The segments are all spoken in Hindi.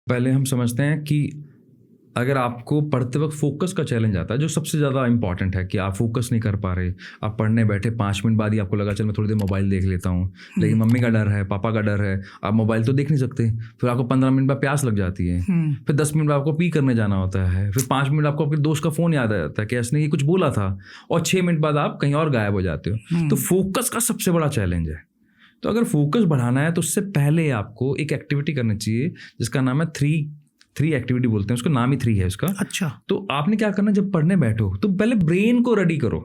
पहले हम समझते हैं कि अगर आपको पढ़ते वक्त फोकस का चैलेंज आता है, जो सबसे ज़्यादा इंपॉर्टेंट है कि आप फोकस नहीं कर पा रहे, आप पढ़ने बैठे 5 मिनट बाद ही आपको लगा चल मैं थोड़ी देर मोबाइल देख लेता हूँ, लेकिन मम्मी का डर है, पापा का डर है, आप मोबाइल तो देख नहीं सकते, फिर आपको 15 मिनट बाद प्यास लग जाती है, फिर 10 मिनट बाद आपको पी करने जाना होता है, फिर 5 मिनट आपको अपने दोस्त का फ़ोन याद आ जाता है कि इसने ये कुछ बोला था, और 6 मिनट बाद आप कहीं और गायब हो जाते हो। तो फोकस का सबसे बड़ा चैलेंज है। तो अगर फोकस बढ़ाना है तो उससे पहले आपको एक एक्टिविटी करनी चाहिए जिसका नाम है थ्री एक्टिविटी बोलते हैं उसको, नाम ही 3 है उसका। अच्छा। तो आपने क्या करना, जब पढ़ने बैठो तो पहले ब्रेन को रेडी करो।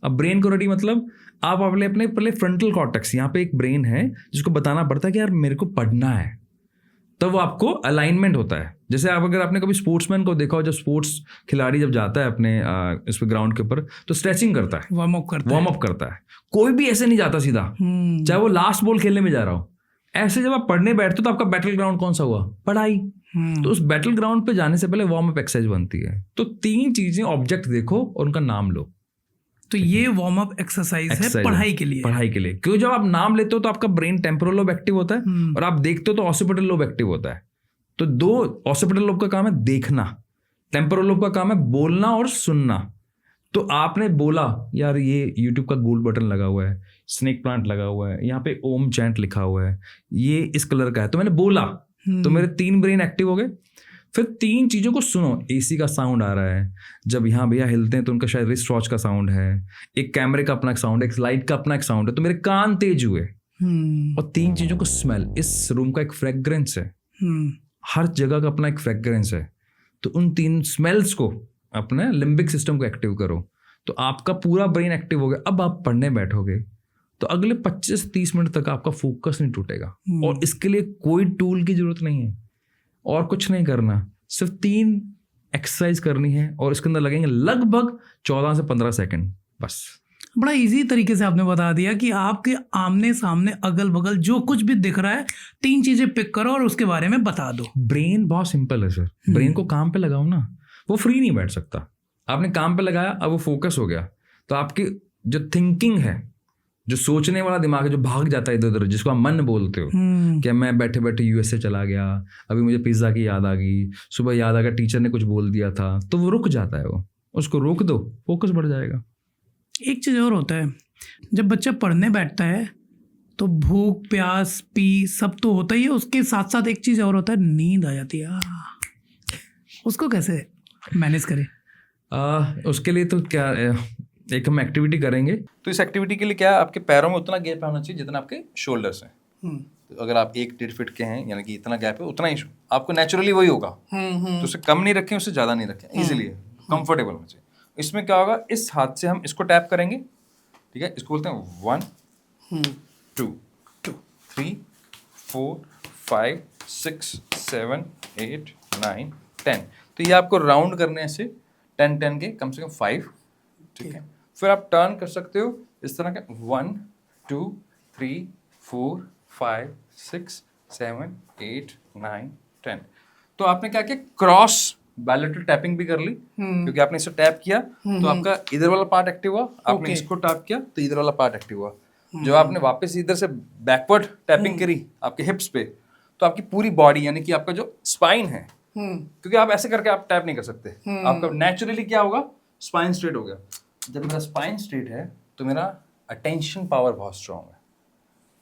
अब ब्रेन को रेडी मतलब आप अपने पहले फ्रंटल कॉर्टेक्स, यहाँ पे एक ब्रेन है जिसको बताना पड़ता है कि यार मेरे को पढ़ना है, तब वो आपको अलाइनमेंट होता है। जैसे आप अगर आपने कभी स्पोर्ट्समैन को देखा हो, जब स्पोर्ट्स खिलाड़ी जब जाता है अपने इस पे ग्राउंड के ऊपर तो स्ट्रेचिंग करता है, वार्म अप करता है। कोई भी ऐसे नहीं जाता सीधा, चाहे वो लास्ट बॉल खेलने में जा रहा हो। ऐसे जब आप पढ़ने बैठते हो तो आपका बैटल ग्राउंड कौन सा हुआ, पढ़ाई। तो उस बैटल ग्राउंड पे जाने से पहले वार्म अप एक्सरसाइज बनती है। तो 3 चीजें, ऑब्जेक्ट देखो और उनका नाम लो। तो ये वार्म अप एक्सरसाइज है पढ़ाई के लिए। क्योंकि जब आप नाम लेते हो तो आपका ब्रेन टेम्पोरल लोब एक्टिव होता है, और आप देखते हो तो ऑसिपिटल लोब एक्टिव होता है। तो 2 ऑसिपिटल लोब का काम है देखना, टेम्पोरल लोब का काम है बोलना और सुनना। तो आपने बोला यार ये यूट्यूब का गोल्ड बटन लगा हुआ है, स्नेक प्लांट लगा हुआ है, यहाँ पे ओम चैंट लिखा हुआ है, ये इस कलर का है, तो मैंने बोला तो मेरे 3 ब्रेन एक्टिव हो गए। फिर 3 चीज़ों को सुनो, एसी का साउंड आ रहा है, जब यहाँ भैया हिलते हैं तो उनका शायद रिस्ट वॉच का साउंड है, एक कैमरे का अपना एक साउंड है, एक लाइट का अपना एक साउंड है, तो मेरे कान तेज हुए। और 3 चीज़ों को स्मेल, इस रूम का एक फ्रेग्रेंस है, हर जगह का अपना एक फ्रेग्रेंस है, तो उन 3 स्मेल्स को अपने लिम्बिक सिस्टम को एक्टिव करो, तो आपका पूरा ब्रेन एक्टिव हो गया। अब आप पढ़ने बैठोगे तो अगले 25 से 30 मिनट तक आपका फोकस नहीं टूटेगा। और इसके लिए कोई टूल की जरूरत नहीं है और कुछ नहीं करना, सिर्फ 3 एक्सरसाइज करनी है और इसके अंदर लगेंगे लगभग 14 से 15 सेकंड बस। बड़ा इजी तरीके से आपने बता दिया कि आपके आमने सामने अगल बगल जो कुछ भी दिख रहा है 3 चीजें पिक करो और उसके बारे में बता दो। ब्रेन बहुत सिंपल है सर, ब्रेन को काम पे लगाओ ना, वो फ्री नहीं बैठ सकता। आपने काम पे लगाया, अब वो फोकस हो गया, तो आपकी जो थिंकिंग है, जो सोचने वाला दिमाग है, जो भाग जाता है इधर उधर, जिसको आप मन बोलते हो कि मैं बैठे बैठे यूएसए चला गया, अभी मुझे पिज्ज़ा की याद आ गई, सुबह याद आ गया टीचर ने कुछ बोल दिया था, तो वो रुक जाता है। वो उसको रोक दो, फोकस बढ़ जाएगा। एक चीज़ और होता है, जब बच्चा पढ़ने बैठता है तो भूख प्यास पी सब तो होता ही है, उसके साथ साथ एक चीज़ और होता है, नींद आ जाती है। उसको कैसे मैनेज करें? उसके लिए तो क्या एक हम एक्टिविटी करेंगे। तो इस एक्टिविटी के लिए क्या है, आपके पैरों में उतना गैप होना चाहिए जितना आपके शोल्डर्स हैं। तो अगर आप 1-1.5 फीट के हैं, यानी कि इतना गैप है, उतना ही आपको नेचुरली वही होगा। तो उसे कम नहीं रखें, उससे ज़्यादा नहीं रखें, इजीली कंफर्टेबल होना चाहिए। इसमें क्या होगा, इस हाथ से हम इसको टैप करेंगे, ठीक है, इसको बोलते हैं 1 2 3 4 5 6 7 8 9 10। तो ये आपको राउंड करने से 10 के कम से कम 5, ठीक है। फिर आप टर्न कर सकते हो इस तरह के 1 2 3 4 5 6 7 8 9 10। तो आपने क्या किया, क्रॉस बायलैटरल टैपिंग भी कर ली, क्योंकि आपने इसे टैप किया तो आपका इधर वाला पार्ट एक्टिव हुआ, आपने इसको टैप किया तो इधर वाला पार्ट एक्टिव हुआ। जब आपने वापस इधर से बैकवर्ड टैपिंग करी आपके हिप्स पे, तो आपकी पूरी बॉडी, यानी कि आपका जो स्पाइन है, क्योंकि आप ऐसे करके आप टैप नहीं कर सकते, आपका नेचुरली क्या होगा, स्पाइन स्ट्रेट हो गया। जब मेरा स्पाइन स्ट्रेट है तो मेरा अटेंशन पावर बहुत स्ट्रांग है,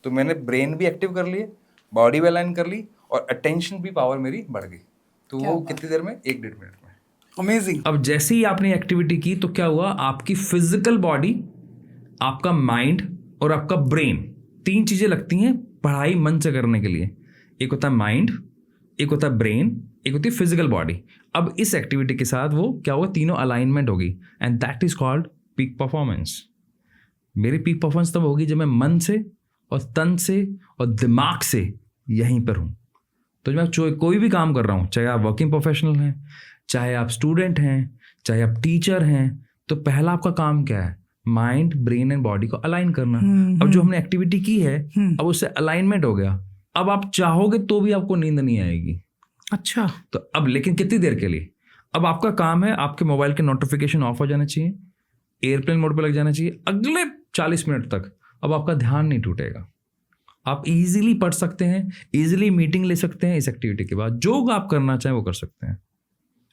तो मैंने ब्रेन भी एक्टिव कर लिए, बॉडी भी अलाइन कर ली, और अटेंशन भी पावर मेरी बढ़ गई। तो वो कितनी देर में, 1-1.5 मिनट में। अमेजिंग। अब जैसे ही आपने एक्टिविटी की तो क्या हुआ, आपकी फिजिकल बॉडी, आपका माइंड और आपका ब्रेन, 3 चीजें लगती हैं पढ़ाई मन से करने के लिए। एक होता है माइंड, एक होता है ब्रेन, एक होती है फिजिकल बॉडी। अब इस एक्टिविटी के साथ वो क्या होगा, तीनों अलाइनमेंट होगी, and that is called peak performance. मेरी पीक परफॉर्मेंस तब होगी जब मैं मन से और तन से और दिमाग से यहीं पर हूँ। तो जब मैं कोई भी काम कर रहा हूँ, चाहे आप वर्किंग प्रोफेशनल हैं, चाहे आप स्टूडेंट हैं, चाहे आप टीचर हैं, तो पहला आपका काम क्या है, माइंड ब्रेन एंड बॉडी को अलाइन करना। अब जो हमने एक्टिविटी की है, अब उससे अलाइनमेंट हो गया, अब आप चाहोगे तो भी आपको नींद नहीं आएगी। अच्छा। तो अब लेकिन कितनी देर के लिए, अब आपका काम है, आपके मोबाइल के नोटिफिकेशन ऑफ हो जाना चाहिए, एयरप्लेन मोड पर लग जाना चाहिए, अगले 40 मिनट तक अब आपका ध्यान नहीं टूटेगा। आप इजीली पढ़ सकते हैं, इजीली मीटिंग ले सकते हैं। इस एक्टिविटी के बाद जो आप करना चाहें वो कर सकते हैं।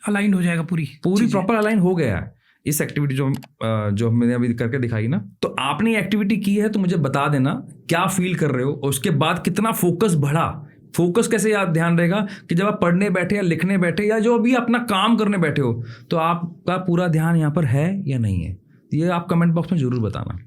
अलाइन हो जाएगा पूरी प्रॉपर अलाइन हो गया है इस एक्टिविटी जो मैंने अभी करके दिखाई ना। तो आपने एक्टिविटी की है तो मुझे बता देना क्या फील कर रहे हो, और उसके बाद कितना फोकस बढ़ा। फोकस कैसे याद ध्यान रहेगा कि जब आप पढ़ने बैठे या लिखने बैठे या जो अभी अपना काम करने बैठे हो तो आपका पूरा ध्यान यहाँ पर है या नहीं है। ये आप कमेंट बॉक्स में जरूर बताना।